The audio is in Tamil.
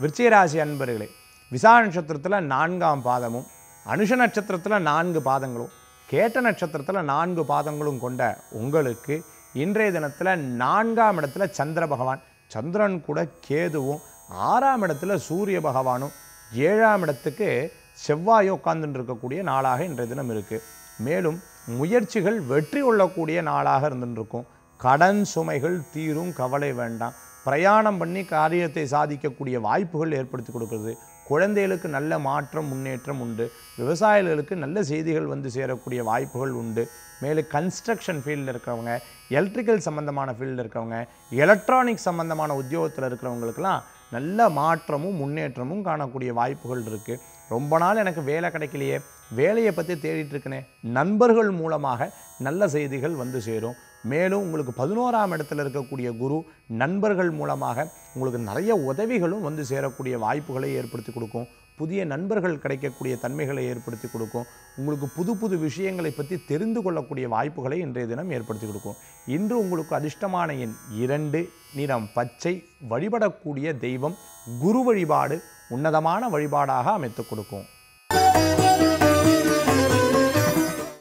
விருச்சிகராசி அன்பர்களே, விசாக நட்சத்திரத்தில் 4ஆம் பாதமும், அனுஷ நட்சத்திரத்தில் 4 பாதங்களும், கேட்ட நட்சத்திரத்தில் 4 பாதங்களும் கொண்ட உங்களுக்கு இன்றைய தினத்தில் 4ஆம் இடத்துல சந்திர பகவான், சந்திரன் கூட கேதுவும், 6ஆம் இடத்துல சூரிய பகவானும், 7ஆம் இடத்துக்கு செவ்வாய் உட்கார்ந்துட்டு இருக்கக்கூடிய நாளாக இன்றைய தினம் இருக்குது. மேலும் முயற்சிகள் வெற்றி கொள்ளக்கூடிய நாளாக இருந்துருக்கும். கடன் சுமைகள் தீரும், கவலை வேண்டாம். பிரயாணம் பண்ணி காரியத்தை சாதிக்கக்கூடிய வாய்ப்புகள் ஏற்படுத்தி கொடுக்குறது. குழந்தைகளுக்கு நல்ல மாற்றம் முன்னேற்றம் உண்டு. விவசாயிகளுக்கு நல்ல செய்திகள் வந்து சேரக்கூடிய வாய்ப்புகள் உண்டு. மேலும் கன்ஸ்ட்ரக்ஷன் ஃபீல்டில் இருக்கிறவங்க, எலக்ட்ரிக்கல் சம்மந்தமான ஃபீல்டில் இருக்கிறவங்க, எலக்ட்ரானிக் சம்மந்தமான உத்தியோகத்தில் இருக்கிறவங்களுக்கெல்லாம் நல்ல மாற்றமும் முன்னேற்றமும் காணக்கூடிய வாய்ப்புகள் இருக்குது. ரொம்ப நாள் எனக்கு வேலை கிடைக்கலையே, வேலையை பற்றி தேடிட்டு இருக்கனே, நண்பர்கள் மூலமாக நல்ல செய்திகள் வந்து சேரும். மேலும் உங்களுக்கு 11ஆம் இடத்துல இருக்கக்கூடிய குரு நண்பர்கள் மூலமாக உங்களுக்கு நிறைய உதவிகளும் வந்து சேரக்கூடிய வாய்ப்புகளை ஏற்படுத்தி கொடுக்கும். புதிய நண்பர்கள் கிடைக்கக்கூடிய தன்மைகளை ஏற்படுத்தி கொடுக்கும். உங்களுக்கு புது புது விஷயங்களை பற்றி தெரிந்து கொள்ளக்கூடிய வாய்ப்புகளை இன்றைய தினம் ஏற்படுத்தி கொடுக்கும். இன்று உங்களுக்கு அதிர்ஷ்டமான எண் 2, நிறம் பச்சை. வழிபடக்கூடிய தெய்வம் குரு வழிபாடு உன்னதமான வழிபாடாக அமைத்து கொடுக்கும்.